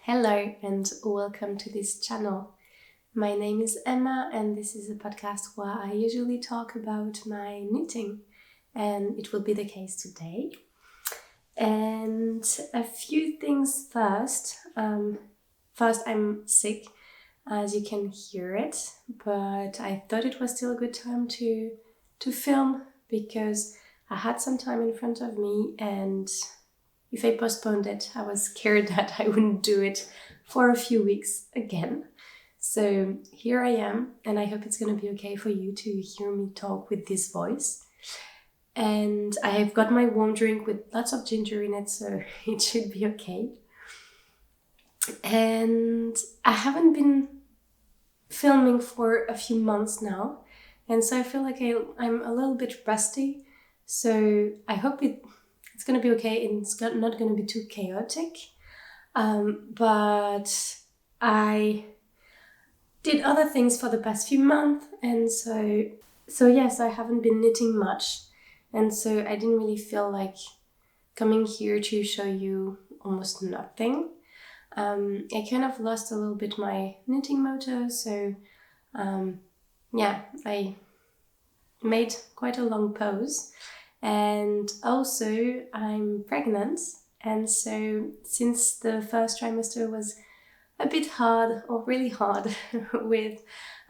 Hello and welcome to this channel. My name is Emma and this is a podcast where I usually talk about my knitting, and it will be the case today. And a few things first. First, I'm sick, as you can hear it, but I thought it was still a good time to film because I had some time in front of me, and if I postponed it, I was scared that I wouldn't do it for a few weeks again. So here I am, and I hope it's going to be okay for you to hear me talk with this voice. And I have got my warm drink with lots of ginger in it, so it should be okay. And I haven't been filming for a few months now, and so I feel like I'm a little bit rusty. So I hope it's going to be okay and it's not going to be too chaotic. But I did other things for the past few months, and so yes, I haven't been knitting much. And so I didn't really feel like coming here to show you almost nothing. I kind of lost a little bit my knitting mojo, so I made quite a long pause. And also I'm pregnant, and so since the first trimester was a bit hard, or really hard,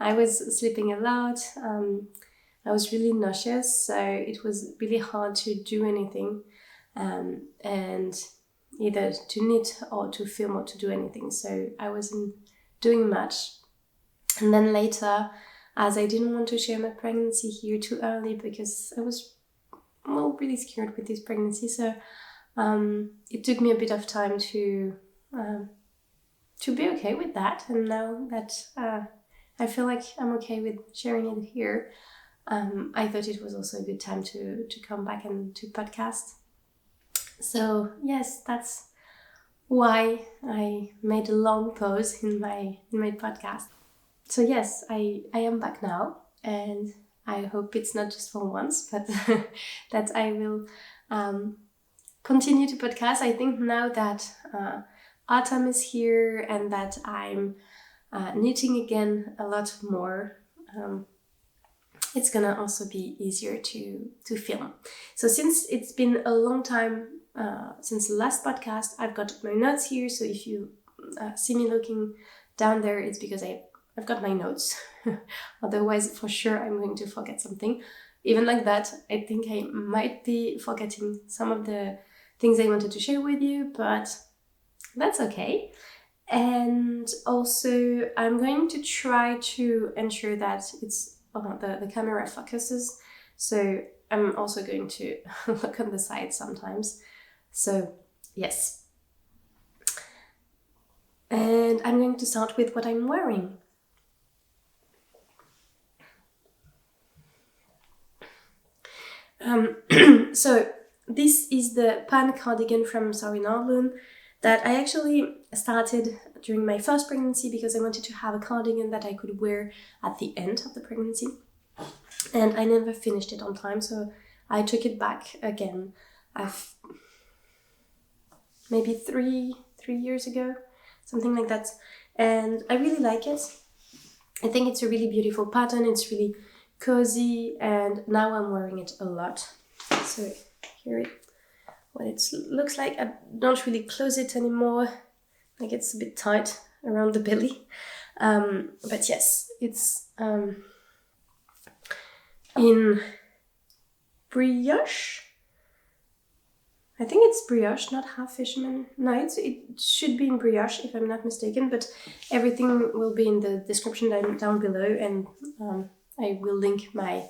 I was sleeping a lot, I was really nauseous, so it was really hard to do anything, and either to knit or to film or to do anything, so I wasn't doing much. And then later, as I didn't want to share my pregnancy here too early because I was really scared with this pregnancy, so it took me a bit of time to be okay with that. And now that I feel like I'm okay with sharing it here, I thought it was also a good time to come back and to podcast. So yes, that's why I made a long pause in my podcast. So yes, I am back now, and I hope it's not just for once, but that I will continue to podcast. I think now that autumn is here and that I'm knitting again a lot more, it's gonna also be easier to film. So since it's been a long time since the last podcast, I've got my notes here. So if you see me looking down there, it's because I've got my notes. Otherwise, for sure, I'm going to forget something. Even like that, I think I might be forgetting some of the things I wanted to share with you, but that's okay. And also, I'm going to try to ensure that the camera focuses. So I'm also going to look on the side sometimes. So yes. And I'm going to start with what I'm wearing. So this is the pan cardigan from Soho that I actually started during my first pregnancy because I wanted to have a cardigan that I could wear at the end of the pregnancy, and I never finished it on time, so I took it back again maybe three years ago, something like that, and I really like it. I think it's a really beautiful pattern, it's really cozy, and now I'm wearing it a lot. So here what it looks like. I don't really close it anymore, like it's a bit tight around the belly, but yes, it's in brioche. I think it's brioche, not half fisherman. No, it should be in brioche if I'm not mistaken, but everything will be in the description down below, and I will link my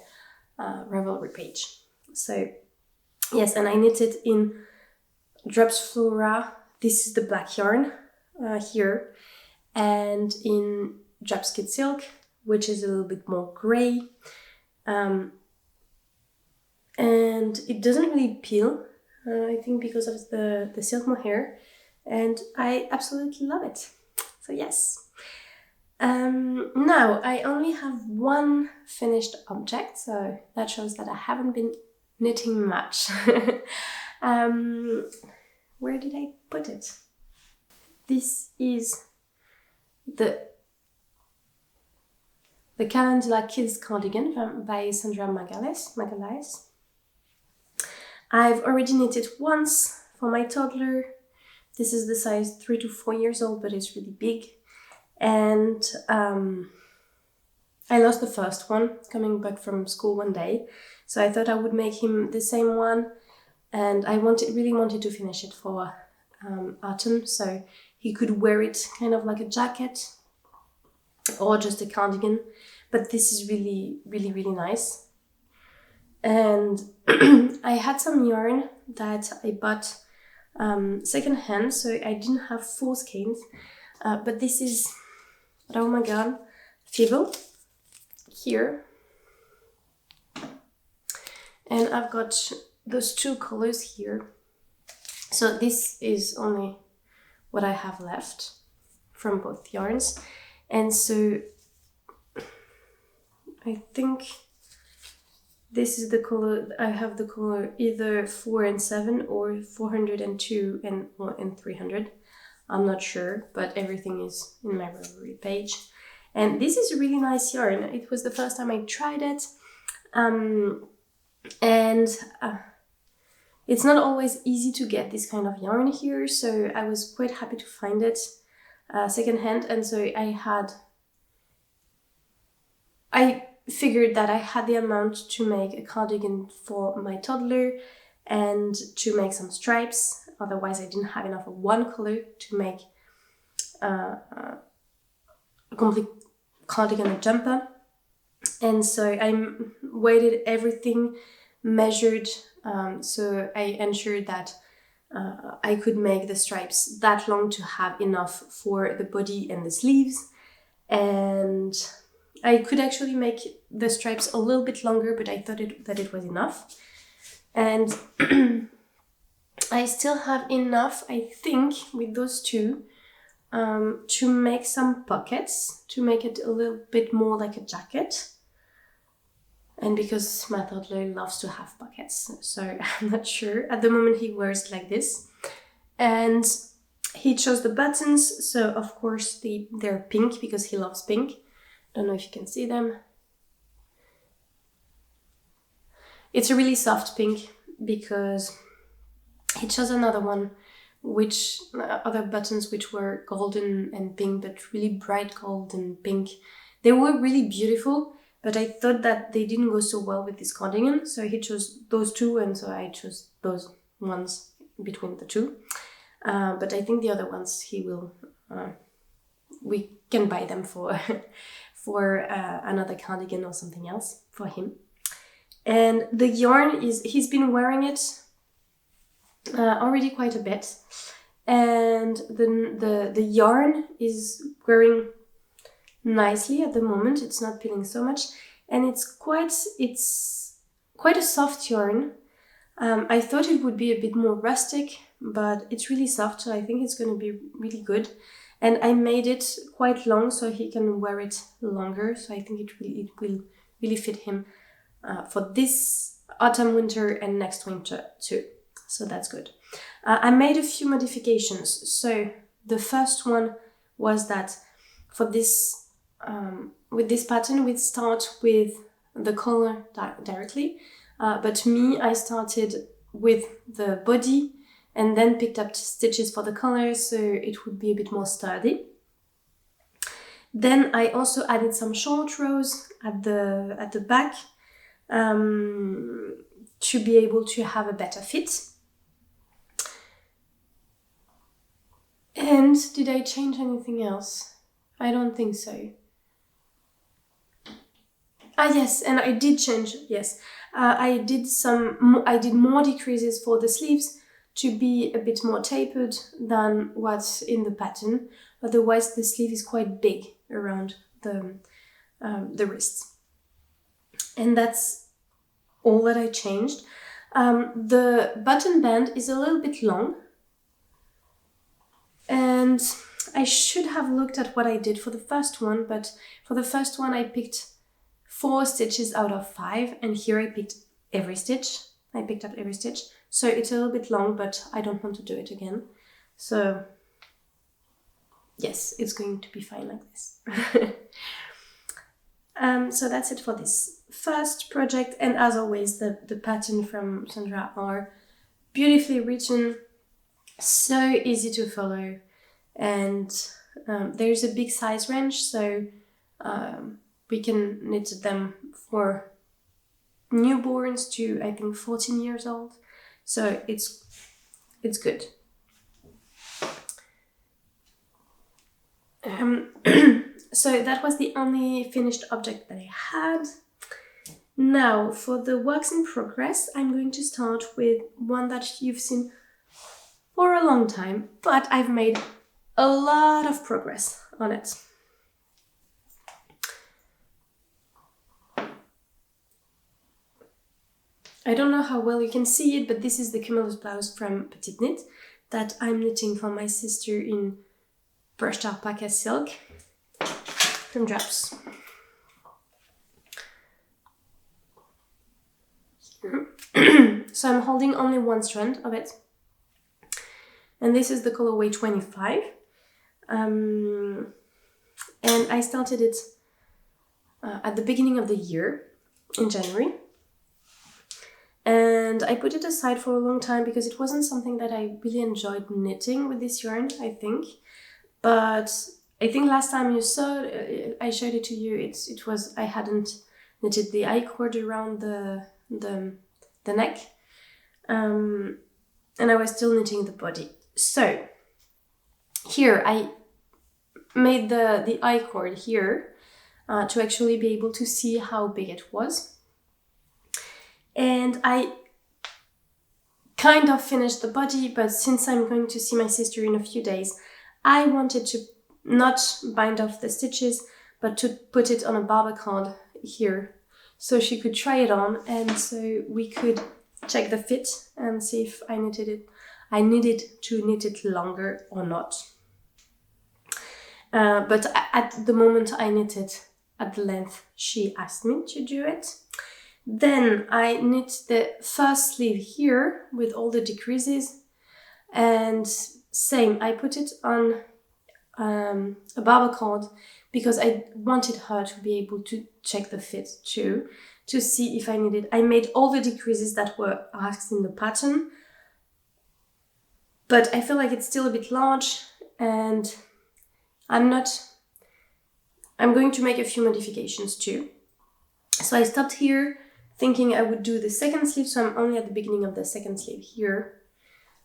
Ravelry page. So yes, and I knitted in Drops Flora. This is the black yarn here, and in Drops Kid Silk, which is a little bit more grey, and it doesn't really peel. I think because of the silk mohair, and I absolutely love it. So yes. Now I only have one finished object, so that shows that I haven't been knitting much. Where did I put it? this is the Calendula Kids Cardigan by Sandra Magalhães. I've already knitted once for my toddler. This is the size 3 to 4 years old, but it's really big. And I lost the first one coming back from school one day. So I thought I would make him the same one. And I really wanted to finish it for autumn, so he could wear it kind of like a jacket or just a cardigan. But this is really, really, really nice. And I had some yarn that I bought secondhand, so I didn't have full skeins. But this is Rauma Fivel here. And I've got those 2 colors here. So this is only what I have left from both yarns. And so I think this is the color. I have the color either 4 and 7 or 402 and 300. I'm not sure, but everything is in my Ravelry page. And this is a really nice yarn. It was the first time I tried it. It's not always easy to get this kind of yarn here, so I was quite happy to find it secondhand. And so I figured that I had the amount to make a cardigan for my toddler and to make some stripes. Otherwise, I didn't have enough of one color to make a complete cardigan and jumper. And so I weighted everything, measured, so I ensured that I could make the stripes that long to have enough for the body and the sleeves. And I could actually make the stripes a little bit longer, but I thought that it was enough. And I still have enough, I think, with those 2 to make some pockets, to make it a little bit more like a jacket. And because my toddler loves to have pockets, so I'm not sure. At the moment he wears it like this. And he chose the buttons, so of course they're pink because he loves pink. Don't know if you can see them. It's a really soft pink because he chose another one, other buttons which were golden and pink, but really bright gold and pink. They were really beautiful, but I thought that they didn't go so well with this cardigan, so he chose those 2, and so I chose those ones between the 2. But I think the other ones we can buy them for another cardigan or something else for him. And the yarn he's been wearing it already quite a bit, and the yarn is wearing nicely at the moment. It's not peeling so much, and it's quite a soft yarn. I thought it would be a bit more rustic, but it's really soft, so I think it's going to be really good. And I made it quite long so he can wear it longer, so I think it will really fit him for this autumn, winter, and next winter too. So that's good. I made a few modifications. So the first one was that for this with this pattern, we start with the collar directly, but I started with the body and then picked up stitches for the collar, so it would be a bit more sturdy. Then I also added some short rows at the back to be able to have a better fit. And did I change anything else? I don't think so. Yes, and I did change, yes. I did more decreases for the sleeves to be a bit more tapered than what's in the pattern. Otherwise, the sleeve is quite big around the wrists. And that's all that I changed. The button band is a little bit long. And I should have looked at what I did for the first one, but for the first one I picked 4 stitches out of 5, and here I picked every stitch. I picked up every stitch. So it's a little bit long, but I don't want to do it again. So yes, it's going to be fine like this. So that's it for this first project, and as always the pattern from Sandra are beautifully written, so easy to follow, and there's a big size range, so we can knit them for newborns to I think 14 years old, so it's good. So that was the only finished object that I had. Now for the works in progress, I'm going to start with one that you've seen for a long time, but I've made a lot of progress on it. I don't know how well you can see it, but this is the Cumulus blouse from Petiteknit that I'm knitting for my sister in brushed alpaca silk from Drops. So I'm holding only one strand of it, and this is the colorway 25, and I started it at the beginning of the year in January, and I put it aside for a long time because it wasn't something that I really enjoyed knitting with this yarn, I think. But I think last time you saw I showed it to you, it was I hadn't knitted the I-cord around the neck, and I was still knitting the body. So here I made the I-cord here to actually be able to see how big it was, and I kind of finished the body, but since I'm going to see my sister in a few days, I wanted to not bind off the stitches, but to put it on a barber card here, so she could try it on, and so we could check the fit and see if I needed to knit it longer or not. But at the moment I knit it at the length she asked me to do it. Then I knit the first sleeve here with all the decreases, and same, I put it on a barber cord because I wanted her to be able to check the fit too, to see if I needed. I made all the decreases that were asked in the pattern, but I feel like it's still a bit large, and I'm going to make a few modifications too. So I stopped here thinking I would do the second sleeve, so I'm only at the beginning of the second sleeve here.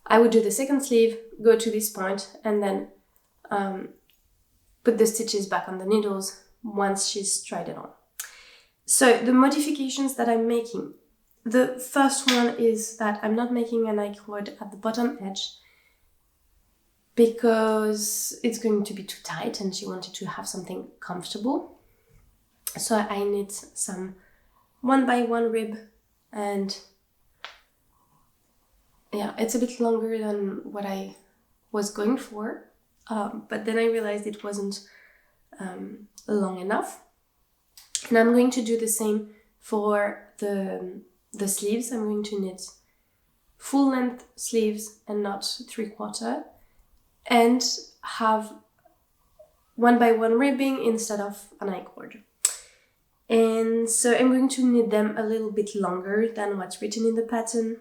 I would do the second sleeve, go to this point, and then put the stitches back on the needles once she's tried it on. So the modifications that I'm making, the first one is that I'm not making an I-cord at the bottom edge because it's going to be too tight and she wanted to have something comfortable. So I knit some 1x1 rib, and yeah, it's a bit longer than what I was going for, but then I realized it wasn't long enough. And I'm going to do the same for the sleeves. I'm going to knit full length sleeves and not 3/4, and have 1x1 ribbing instead of an I-cord. And so I'm going to knit them a little bit longer than what's written in the pattern.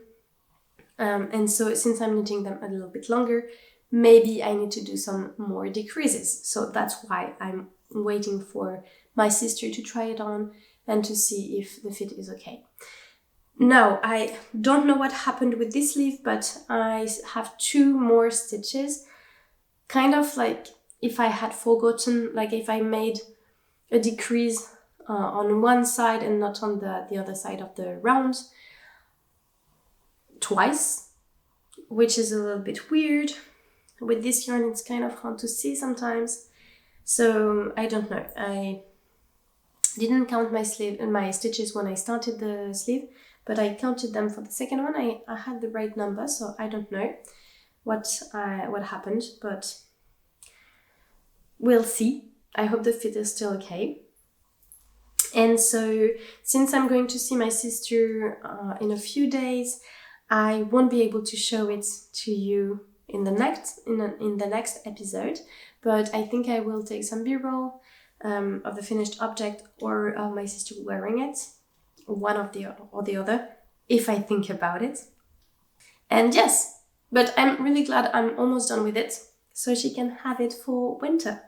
And so since I'm knitting them a little bit longer, maybe I need to do some more decreases. So that's why I'm waiting for my sister to try it on and to see if the fit is okay. Now, I don't know what happened with this sleeve, but I have 2 more stitches. Kind of like if I had forgotten, like if I made a decrease on one side and not on the other side of the round twice, which is a little bit weird. With this yarn, it's kind of hard to see sometimes. So I don't know. I didn't count my stitches when I started the sleeve, but I counted them for the second one. I had the right number, so I don't know what happened, but we'll see. I hope the fit is still okay. And so since I'm going to see my sister in a few days, I won't be able to show it to you in the next episode, but I think I will take some b-roll of the finished object or of my sister wearing it, one of the other, if I think about it. And yes, but I'm really glad I'm almost done with it, so she can have it for winter.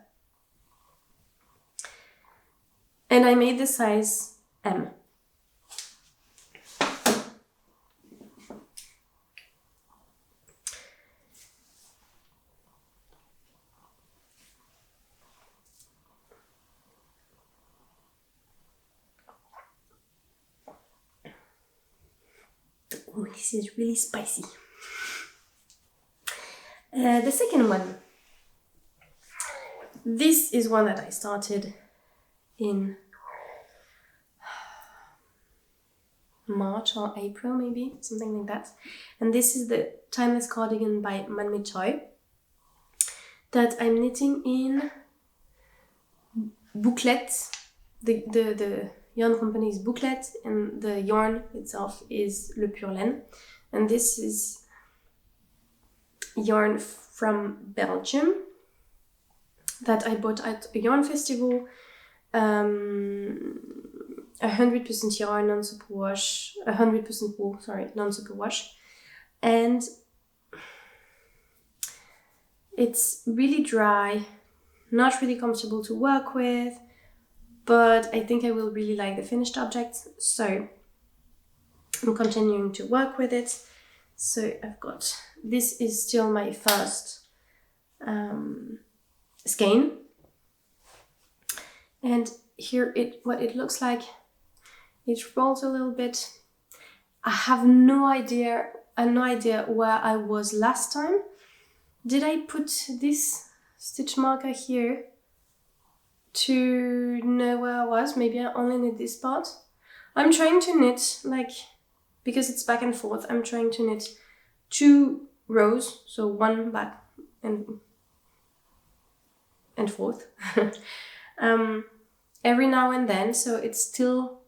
And I made the size M. Oh, this is really spicy. The second one. This is one that I started in March or April, maybe, something like that. And this is the Timeless Cardigan by Manmi Choi that I'm knitting in Bouclette. The yarn company is Bouclette, and the yarn itself is Le Purl. And this is yarn from Belgium that I bought at a yarn festival. 100% yarn, non-superwash, 100% wool, non-superwash. And it's really dry, not really comfortable to work with, but I think I will really like the finished object, so I'm continuing to work with it. So I've got, this is still my first skein, and here what it looks like. It rolls a little bit. I have no idea where I was last time. Did I put this stitch marker here to know where I was? Maybe I only knit this part. I'm trying to knit, because it's back and forth, I'm trying to knit 2 rows, so one back and forth. Every now and then, so it's still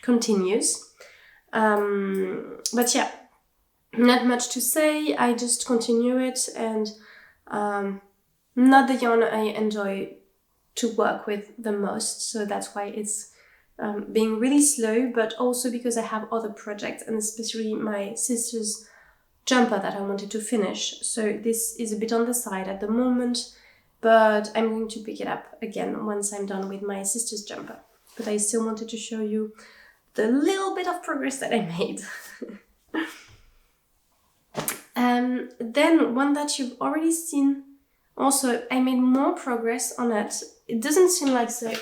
continues. But yeah, not much to say. I just continue it, and not the yarn I enjoy to work with the most, so that's why it's being really slow, but also because I have other projects, and especially my sister's jumper that I wanted to finish. So this is a bit on the side at the moment, but I'm going to pick it up again once I'm done with my sister's jumper. But I still wanted to show you the little bit of progress that I made. Then one that you've already seen, also I made more progress on it. It doesn't seem like so,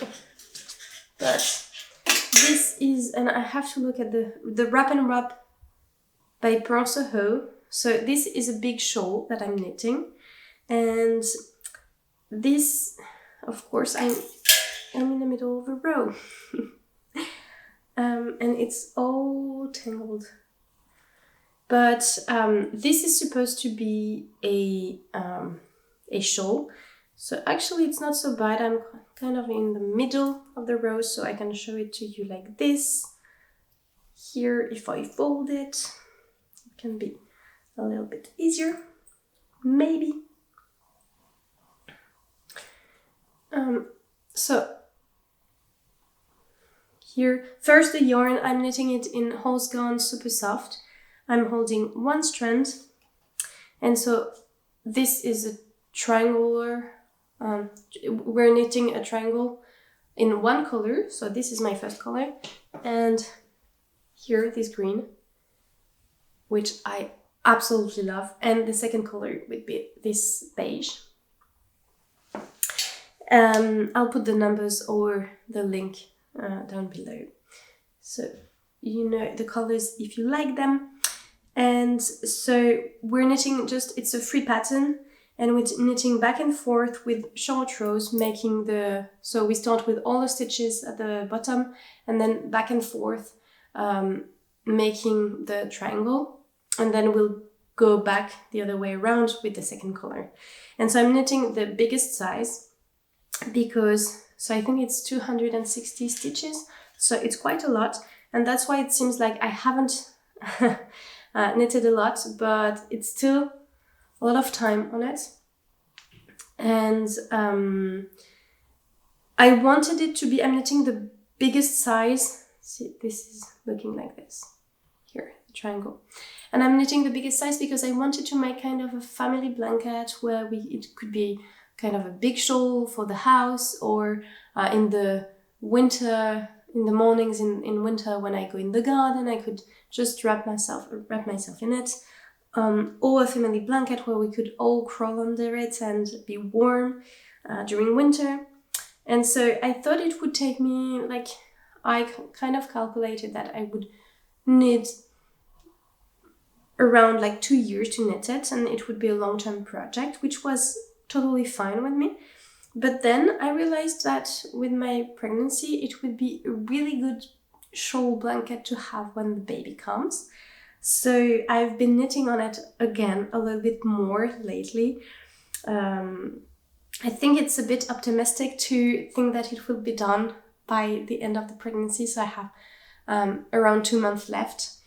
but this is, and I have to look at the Wrap and Wrap by Purl Soho. So this is a big shawl that I'm knitting, and this, of course, I'm in the middle of a row. And it's all tangled. But this is supposed to be a shawl. So actually it's not so bad. I'm kind of in the middle of the row, so I can show it to you like this. Here, if I fold it, it can be a little bit easier, maybe. So here, first the yarn, I'm knitting it in Holstgarn Supersoft. I'm holding one strand, and so this is a triangular, we're knitting a triangle in one color, so this is my first color, and here this green, which I absolutely love, and the second color would be this beige. I'll put the numbers or the link down below, so you know the colors if you like them. And so we're knitting it's a free pattern, and we're knitting back and forth with short rows, making so we start with all the stitches at the bottom and then back and forth, making the triangle, and then we'll go back the other way around with the second color. And so I'm knitting the biggest size because, so I think it's 260 stitches, so it's quite a lot, and that's why it seems like I haven't knitted a lot, but it's still a lot of time on it. And I wanted it to be, I'm knitting the biggest size. See, this is looking like this. Here, the triangle. And I'm knitting the biggest size because I wanted to make kind of a family blanket where it could be kind of a big shawl for the house, or in the winter, in the mornings in winter when I go in the garden, I could just wrap myself in it. Or a family blanket where we could all crawl under it and be warm during winter. And so I thought it would take me, like, I kind of calculated that I would need around like 2 years to knit it, and it would be a long-term project, which was totally fine with me. But then I realized that with my pregnancy, it would be a really good shawl blanket to have when the baby comes. So I've been knitting on it again a little bit more lately. I think it's a bit optimistic to think that it will be done by the end of the pregnancy. So I have around 2 months left,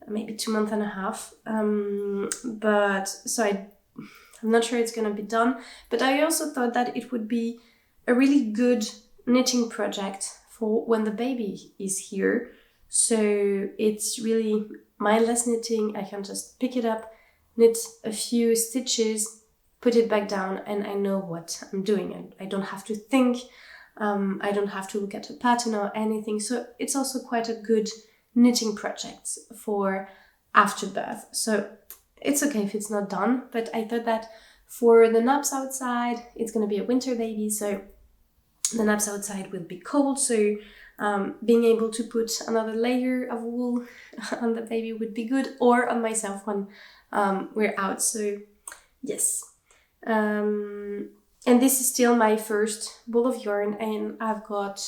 maybe 2.5 months. But so I'm not sure it's going to be done. But I also thought that it would be a really good knitting project for when the baby is here. So it's really mindless knitting. I can just pick it up, knit a few stitches, put it back down, and I know what I'm doing. And I don't have to think. I don't have to look at a pattern or anything. So it's also quite a good knitting project for after birth. So it's okay if it's not done, but I thought that for the naps outside, it's going to be a winter baby, so the naps outside will be cold, so being able to put another layer of wool on the baby would be good, or on myself when we're out. So yes. And this is still my first ball of yarn, and I've got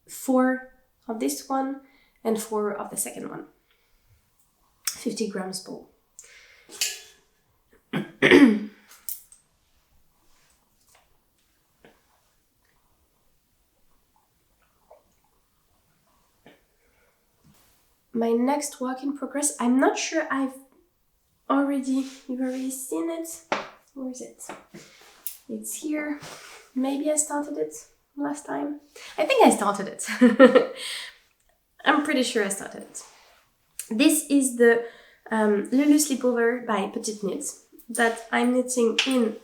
4 of this one and 4 of the second one. 50 grams ball. My next work in progress, I'm not sure you've already seen it. Where is it? It's here. Maybe I started it last time. I think I started it. I'm pretty sure I started it. This is the Lulu Slipover by Petiteknit that I'm knitting in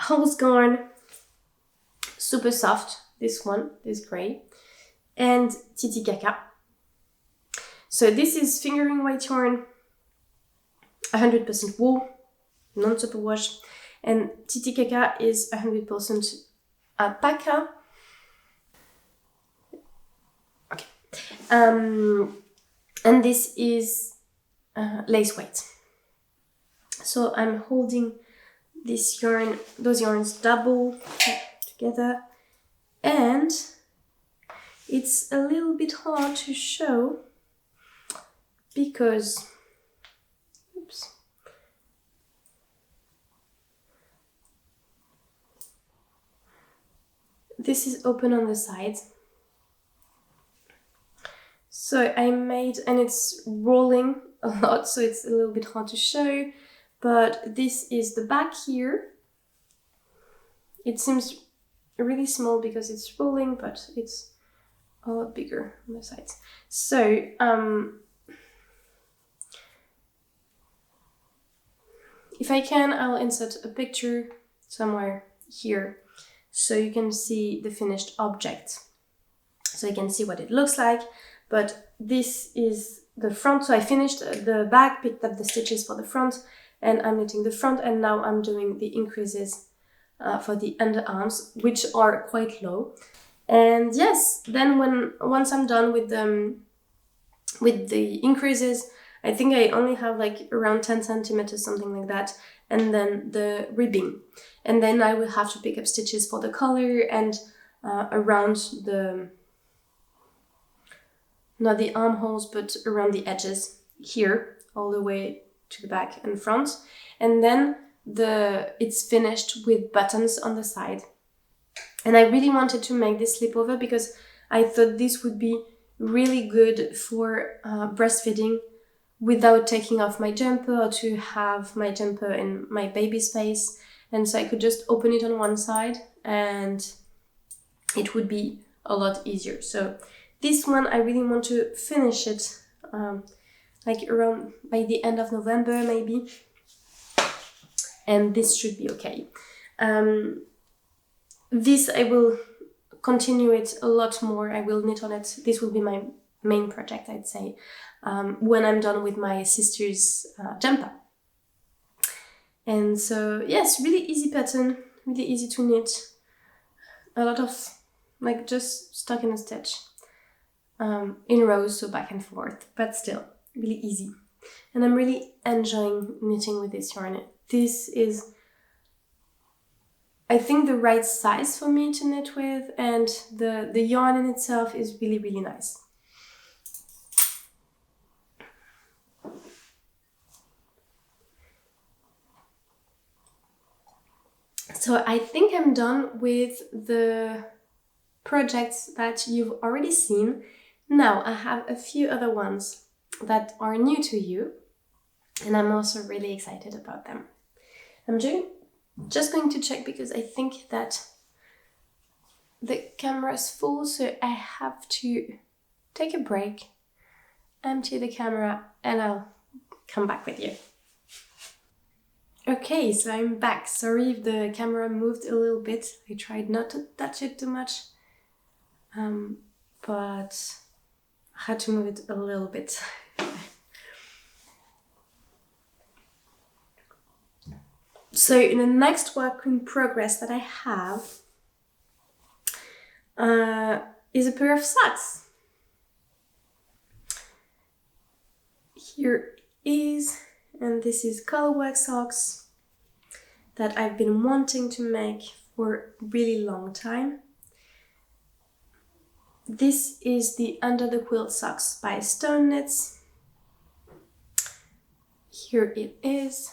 Holstgarn, Supersoft, this one, this grey, and Titicaca. So this is fingering weight yarn, 100% wool, non-superwash, and Titicaca is 100% alpaca. Okay. And this is lace weight. So I'm holding this yarn, those yarns double together, and it's a little bit hard to show because, oops, this is open on the sides. So I made, and it's rolling a lot, so it's a little bit hard to show, but this is the back here. It seems really small because it's rolling, but it's a lot bigger on the sides. So, if I can, I'll insert a picture somewhere here so you can see the finished object. So you can see what it looks like, but this is the front. So I finished the back, picked up the stitches for the front, and I'm knitting the front, and now I'm doing the increases for the underarms, which are quite low. And yes, then once I'm done with the increases, I think I only have like around 10 centimeters, something like that, and then the ribbing. And then I will have to pick up stitches for the collar and around not the armholes, but around the edges here, all the way to the back and front. And then it's finished with buttons on the side. And I really wanted to make this slipover because I thought this would be really good for breastfeeding without taking off my jumper, or to have my jumper in my baby's face. And so I could just open it on one side and it would be a lot easier. So this one, I really want to finish it like around by the end of November maybe. And this should be okay. This I will continue it a lot more. I will knit on it. This will be my main project, I'd say, when I'm done with my sister's jumper. And so yes, really easy pattern, really easy to knit. A lot of like just stuck in a stitch in rows, so back and forth, but still really easy. And I'm really enjoying knitting with this yarn. This is, I think, the right size for me to knit with, and the yarn in itself is really, really nice. So I think I'm done with the projects that you've already seen. Now I have a few other ones that are new to you, and I'm also really excited about them. I'm just going to check because I think that the camera's full, so I have to take a break, empty the camera, and I'll come back with you. Okay, so I'm back. Sorry if the camera moved a little bit. I tried not to touch it too much, but I had to move it a little bit. So in the next work in progress that I have is a pair of socks. Here is, and this is colorwork socks that I've been wanting to make for a really long time. This is the Under the Quilt socks by Stone Knits. Here it is.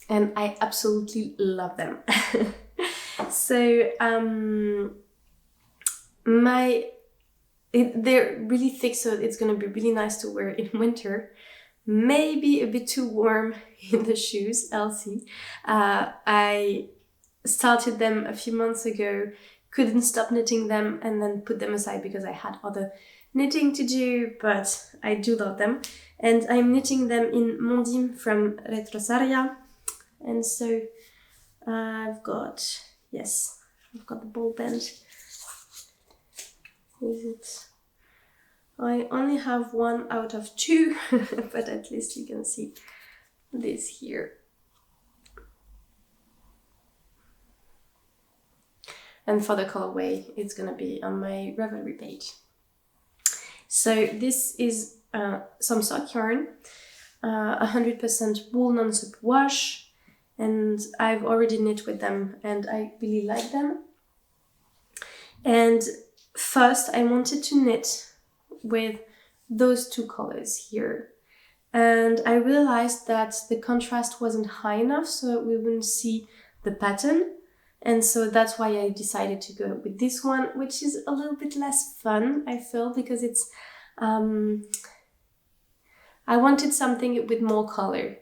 And I absolutely love them. So they're really thick, so it's gonna be really nice to wear in winter. Maybe a bit too warm in the shoes, I'll see. I started them a few months ago, couldn't stop knitting them, and then put them aside because I had other knitting to do, but I do love them. And I'm knitting them in Mondim from Retrosaria. And so I've got the ball band. Is it? I only have one out of two, but at least you can see this here. And for the colorway, it's gonna be on my Ravelry page. So this is some sock yarn, 100% wool non-superwash. And I've already knit with them and I really like them. And first I wanted to knit with those two colors here. And I realized that the contrast wasn't high enough so we wouldn't see the pattern. And so that's why I decided to go with this one, which is a little bit less fun, I feel, because it's... I wanted something with more color.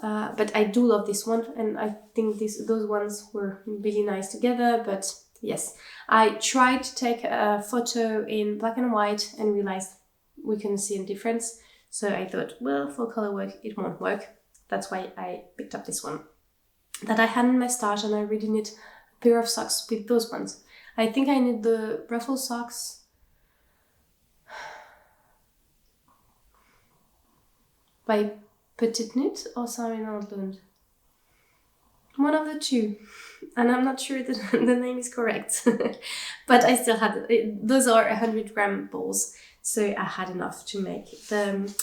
But I do love this one, and I think those ones were really nice together. But yes, I tried to take a photo in black and white and realized we couldn't see a difference. So I thought, well, for color work, it won't work. That's why I picked up this one that I had in my stash, and I really need a pair of socks with those ones. I think I need the ruffle socks. By Petiteknit or Sarin Nordlund. One of the two. And I'm not sure that the name is correct. But I still had it. Those are 100-gram balls. So I had enough to make the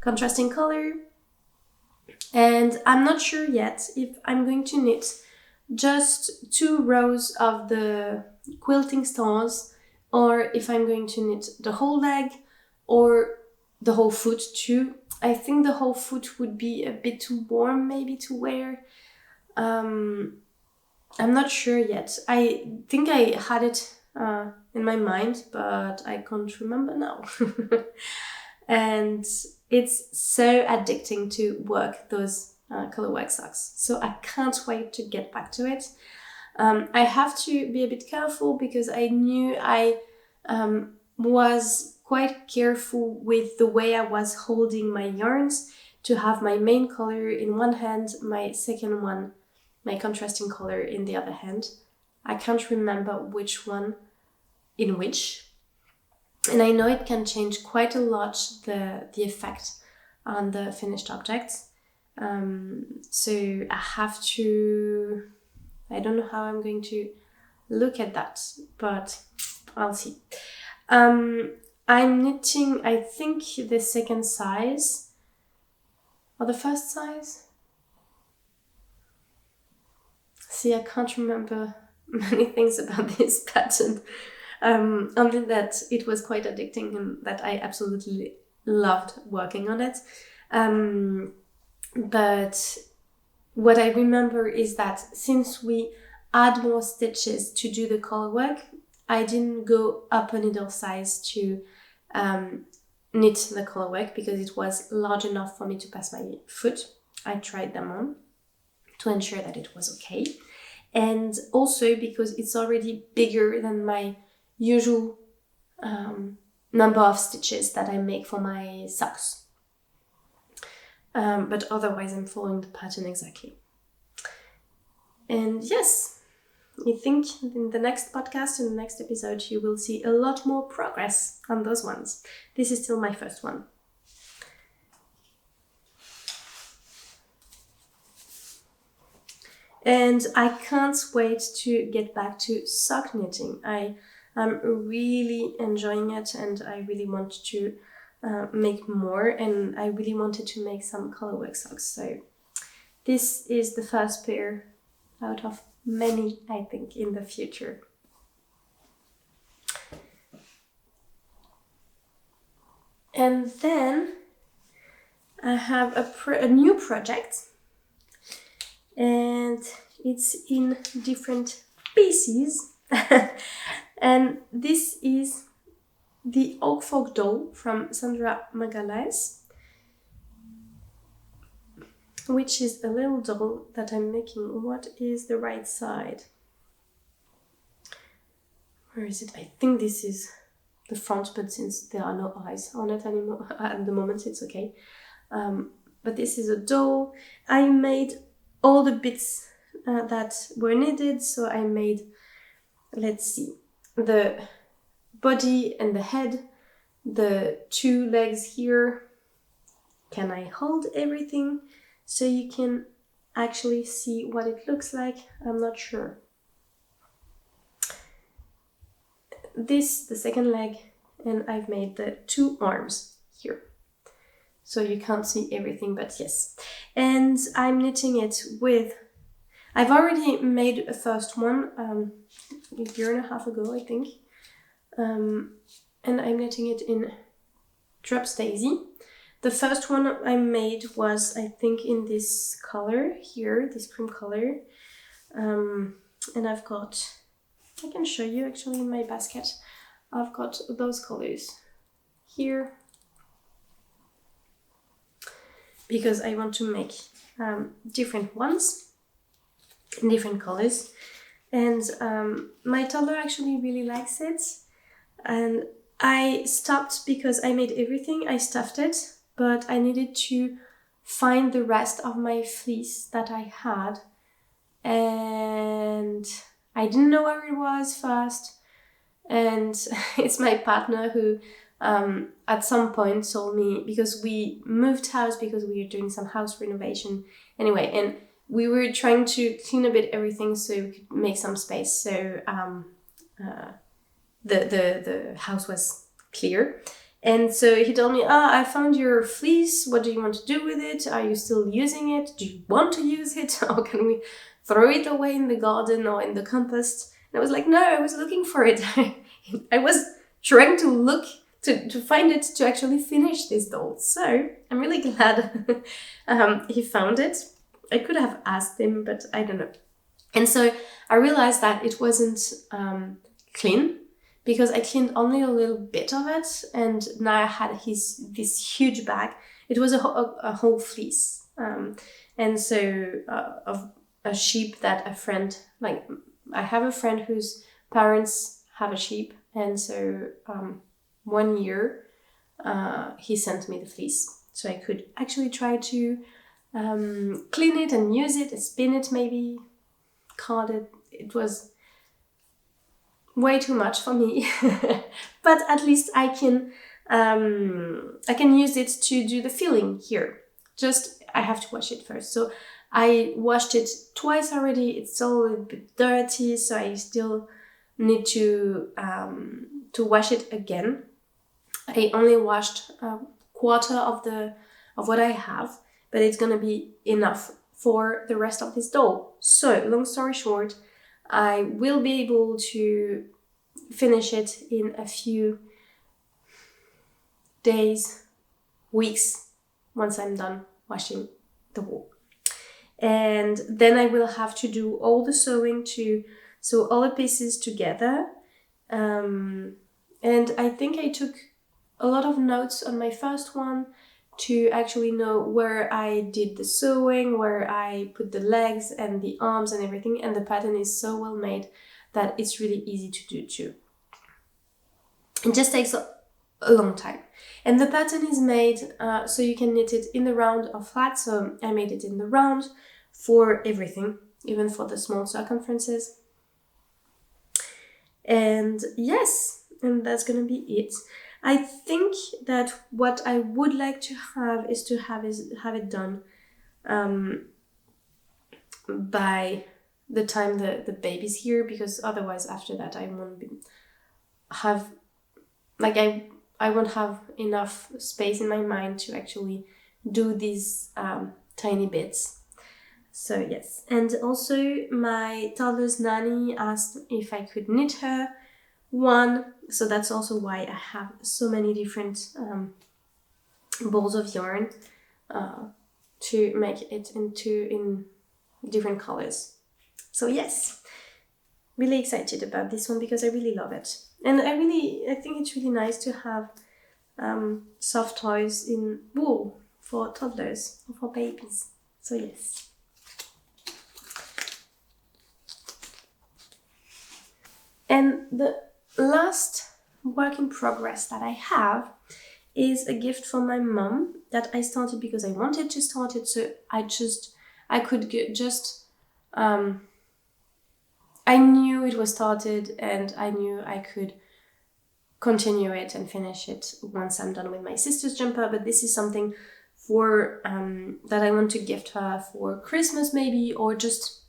contrasting color. And I'm not sure yet if I'm going to knit just 2 rows of the quilting stars, or if I'm going to knit the whole leg or the whole foot too. I think the whole foot would be a bit too warm maybe to wear. I'm not sure yet. I think I had it in my mind, but I can't remember now. And it's so addicting to work those colorwork socks. So I can't wait to get back to it. I have to be a bit careful because I knew I was quite careful with the way I was holding my yarns to have my main color in one hand, my second one, my contrasting color in the other hand. I can't remember which one in which. And I know it can change quite a lot the effect on the finished object. So I have to... I don't know how I'm going to look at that, but I'll see. I'm knitting, I think, the second size. Or the first size? See, I can't remember many things about this pattern. Only that it was quite addicting and that I absolutely loved working on it. But what I remember is that since we add more stitches to do the color work, I didn't go up a needle size to knit the color work because it was large enough for me to pass my foot. I tried them on to ensure that it was okay. And also because it's already bigger than my usual number of stitches that I make for my socks. But otherwise I'm following the pattern exactly. And yes, I think in the next podcast, in the next episode, you will see a lot more progress on those ones. This is still my first one. And I can't wait to get back to sock knitting. I am really enjoying it and I really want to make more, and I really wanted to make some colorwork socks. So this is the first pair out of many, I think, in the future. And then I have a new project, and it's in different pieces. And this is the Oak Folk doll from Sandra Magalhães, which is a little doll that I'm making. What is the right side? Where is it? I think this is the front, but since there are no eyes on it anymore at the moment, it's okay. But this is a doll. I made all the bits that were needed. So I made, let's see, the body and the head, the two legs here. Can I hold everything so you can actually see what it looks like? I'm not sure. This, the second leg, and I've made the two arms here. So you can't see everything, but yes. And I'm knitting it with, I've already made a first one a year and a half ago, I think. And I'm knitting it in Drops Daisy. The first one I made was, I think, in this color here, this cream color. And I've got, I can show you actually in my basket. I've got those colors here because I want to make different ones in different colors. And my toddler actually really likes it. And I stopped because I made everything, I stuffed it, but I needed to find the rest of my fleece that I had. And I didn't know where it was first. And it's my partner who at some point told me, because we moved house because we were doing some house renovation anyway, and we were trying to clean a bit everything so we could make some space. So the house was clear. And so he told me, I found your fleece. What do you want to do with it? Are you still using it? Do you want to use it? Or can we throw it away in the garden or in the compost? And I was like, no, I was looking for it. I was trying to look to find it to actually finish this doll. So I'm really glad he found it. I could have asked him, but I don't know. And so I realized that it wasn't clean, because I cleaned only a little bit of it, and now I had this huge bag. It was a whole fleece, and so of a sheep that a friend, like I have a friend whose parents have a sheep, and so 1 year he sent me the fleece, so I could actually try to clean it and use it, spin it, maybe card it. It was way too much for me, but at least I can use it to do the filling here. Just I have to wash it first. So I washed it twice already. It's still a little bit dirty, so I still need to wash it again. I only washed a quarter of what I have, but it's gonna be enough for the rest of this doll. So long story short, I will be able to finish it in a few days, weeks, once I'm done washing the wool. And then I will have to do all the sewing to sew all the pieces together. And I think I took a lot of notes on my first one to actually know where I did the sewing, where I put the legs and the arms and everything, and the pattern is so well made that it's really easy to do too. It just takes a long time. And the pattern is made so you can knit it in the round or flat, so I made it in the round for everything, even for the small circumferences. And yes, and that's gonna be it. I think that what I would like to have is to have it done by the time the baby's here, because otherwise after that I won't have enough space in my mind to actually do these tiny bits. So yes, and also my toddler's nanny asked if I could knit her one, so that's also why I have so many different balls of yarn to make it in different colors. So yes, really excited about this one because I really love it, and I think it's really nice to have soft toys in wool for toddlers or for babies. So yes. And the last work in progress that I have is a gift from my mom that I started because I wanted to start it. So I knew it was started, and I knew I could continue it and finish it once I'm done with my sister's jumper. But this is something for that I want to gift her for Christmas maybe, or just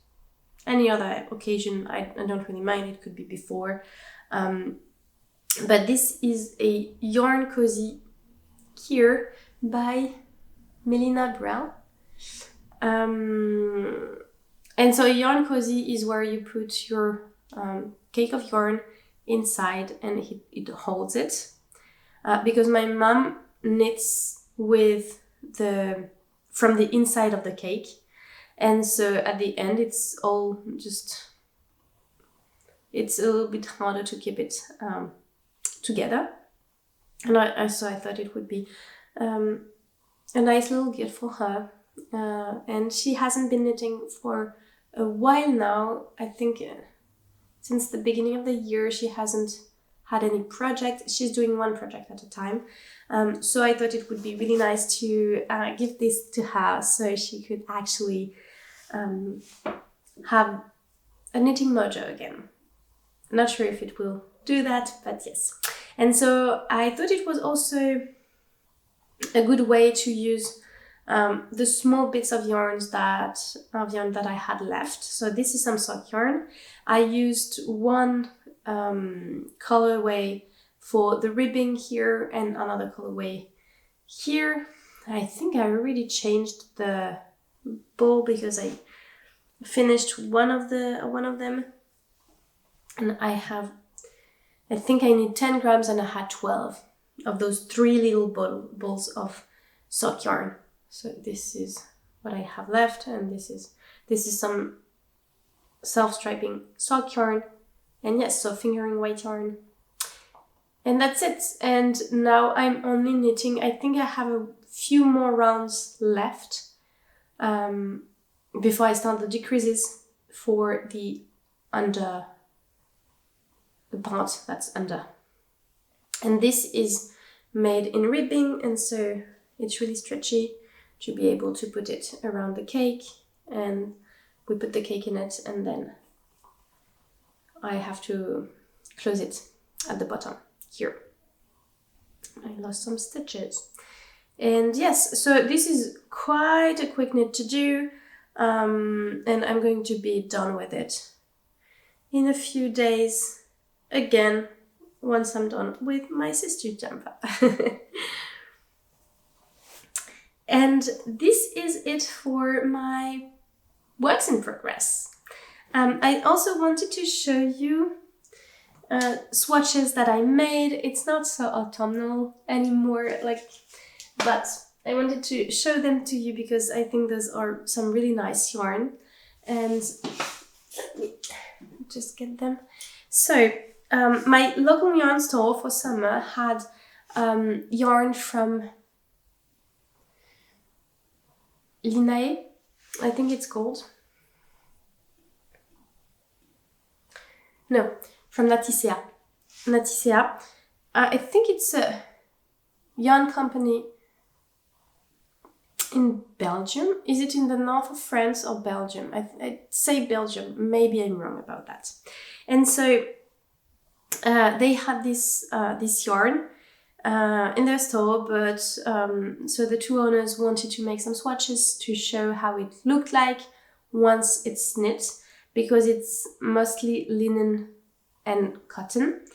any other occasion. I don't really mind, it could be before. But this is a yarn cozy here by Melina Brell. And so a yarn cozy is where you put your cake of yarn inside and it holds it. Because my mom knits from the inside of the cake. And so at the end it's all just, it's a little bit harder to keep it together. And so I thought it would be a nice little gift for her. And she hasn't been knitting for a while now. I think since the beginning of the year she hasn't had any project. She's doing one project at a time. So I thought it would be really nice to give this to her so she could actually have a knitting mojo again. I'm not sure if it will do that, but yes. And so I thought it was also a good way to use the small bits of yarn that I had left. So this is some sock yarn. I used one colorway for the ribbing here and another colorway here. I think I already changed the ball because I finished one of them, and I think I need 10 grams and I had 12 of those 3 little balls of sock yarn. So this is what I have left, and this is some self-striping sock yarn, and yes, so fingering weight yarn. And that's it. And now I'm only knitting. I think I have a few more rounds left before I start the decreases for the under, the part that's under. And this is made in ribbing, and so it's really stretchy to be able to put it around the cake, and we put the cake in it, and then I have to close it at the bottom here. I lost some stitches. And yes, so this is quite a quick knit to do, and I'm going to be done with it in a few days again, once I'm done with my sister's jumper. And this is it for my works in progress. I also wanted to show you swatches that I made. It's not so autumnal anymore, but I wanted to show them to you because I think those are some really nice yarn. And let me just get them. So my local yarn store for summer had yarn from Laine, I think it's called. No, from Naticea. I think it's a yarn company in Belgium. Is it in the north of France or Belgium? I'd say Belgium. Maybe I'm wrong about that. And so they had this yarn in their store, but so the two owners wanted to make some swatches to show how it looked like once it's knit, because it's mostly linen and cotton.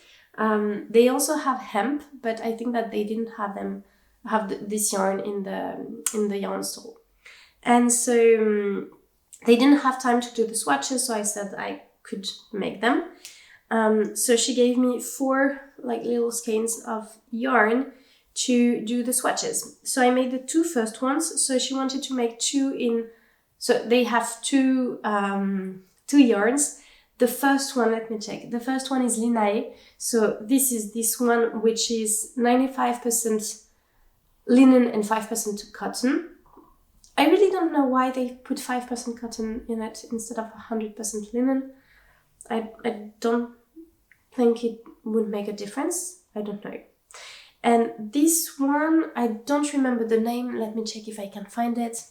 They also have hemp, but I think that they didn't have this yarn in the yarn store, and so they didn't have time to do the swatches. So I said I could make them. So she gave me 4 little skeins of yarn to do the swatches. So I made the 2 first ones. So she wanted to make 2 in. So they have 2 yarns. The first one, let me check. The first one is Laine. So this is this one, which is 95% linen and 5% cotton. I really don't know why they put 5% cotton in it instead of 100% linen. I don't think it would make a difference. I don't know. And this one, I don't remember the name. Let me check if I can find it.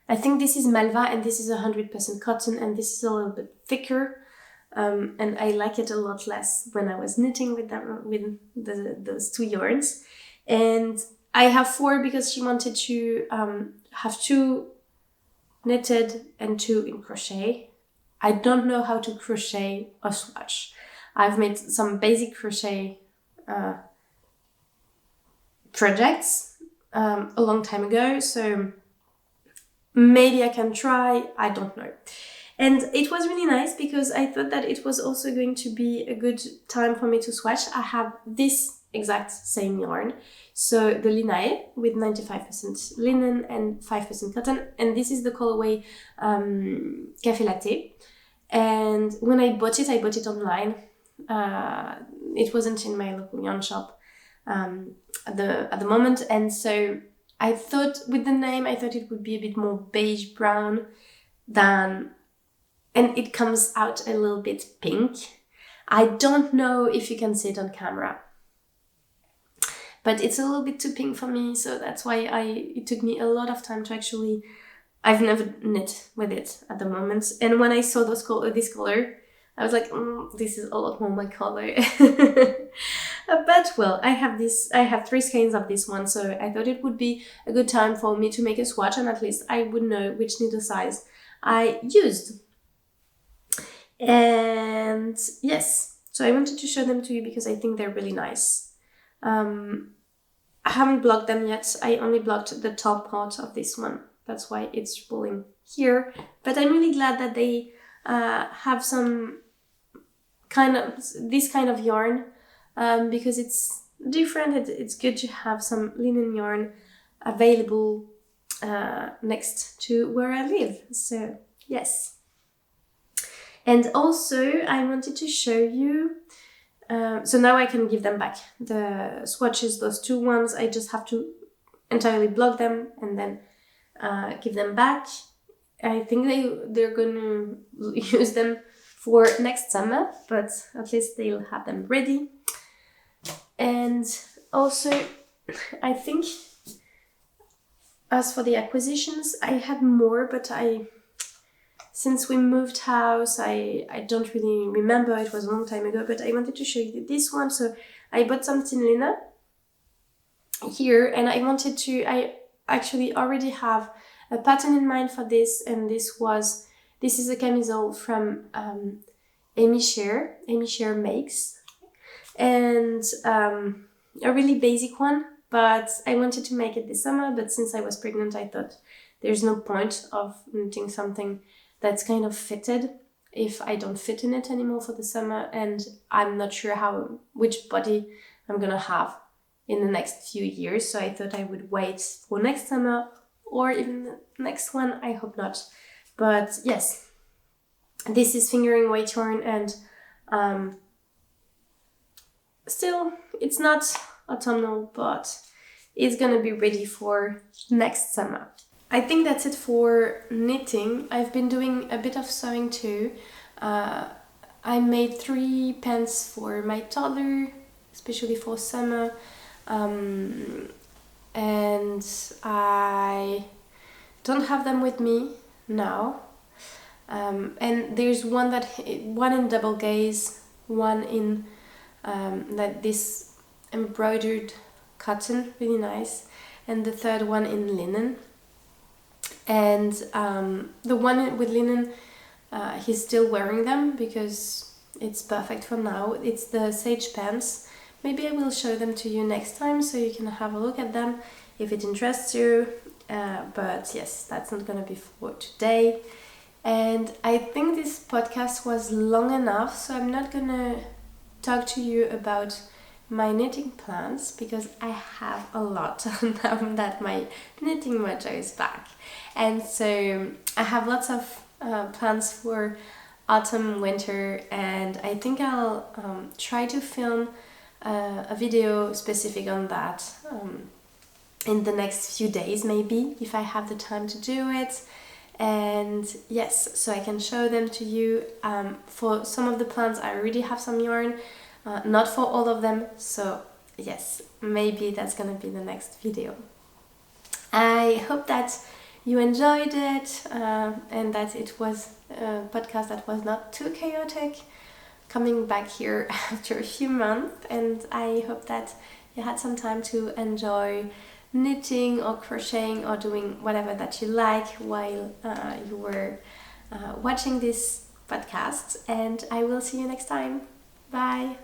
I think this is Malva, and this is 100% cotton, and this is a little bit thicker. And I like it a lot less when I was knitting with them, with those 2 yarns. And I have 4 because she wanted to have 2 knitted and 2 in crochet. I don't know how to crochet a swatch. I've made some basic crochet projects a long time ago, so maybe I can try, I don't know. And it was really nice because I thought that it was also going to be a good time for me to swatch. I have this exact same yarn. So the Laine with 95% linen and 5% cotton. And this is the colorway Café Latte. And when I bought it online. It wasn't in my local yarn shop at the moment. And so I thought with the name, I thought it would be a bit more beige brown than, and it comes out a little bit pink. I don't know if you can see it on camera, but it's a little bit too pink for me. So that's why it took me a lot of time to actually, I've never knit with it at the moment. And when I saw this color, I was like, this is a lot more my color. But well, I have 3 skeins of this one, so I thought it would be a good time for me to make a swatch, and at least I would know which needle size I used. And yes, so I wanted to show them to you because I think they're really nice. I haven't blocked them yet. I only blocked the top part of this one. That's why it's rolling here. But I'm really glad that they have some this kind of yarn because it's different. It's good to have some linen yarn available next to where I live. So yes. And also I wanted to show you, so now I can give them back. The swatches, those 2 ones, I just have to entirely block them and then give them back. I think they're gonna use them for next summer, but at least they'll have them ready. And also, I think as for the acquisitions, I had more, but since we moved house, I don't really remember. It was a long time ago, but I wanted to show you this one. So I bought some tin linen here, and I actually already have a pattern in mind for this, and this is a camisole from Amy Shear makes, and a really basic one, but I wanted to make it this summer, but since I was pregnant, I thought there's no point of knitting something that's kind of fitted if I don't fit in it anymore for the summer, and I'm not sure which body I'm gonna have in the next few years, so I thought I would wait for next summer or even the next one. I hope not. But yes, this is fingering weight yarn, and still it's not autumnal, but it's gonna be ready for next summer. I think that's it for knitting. I've been doing a bit of sewing too. I made 3 pants for my toddler, especially for summer, and I don't have them with me now. And there's one in double gaze, one in this embroidered cotton, really nice, and the third one in linen. And the one with linen, he's still wearing them because it's perfect for now. It's the sage pants. Maybe I will show them to you next time so you can have a look at them if it interests you. But yes, that's not gonna be for today. And I think this podcast was long enough, so I'm not gonna talk to you about my knitting plans because I have a lot now that my knitting mojo is back. And so I have lots of plans for autumn, winter, and I think I'll try to film a video specific on that in the next few days, maybe, if I have the time to do it. And yes, so I can show them to you. For some of the plans I already have some yarn, not for all of them, so yes, maybe that's gonna be the next video. I hope that you enjoyed it and that it was a podcast that was not too chaotic, coming back here after a few months, and I hope that you had some time to enjoy knitting or crocheting or doing whatever that you like while you were watching this podcast, and I will see you next time. Bye!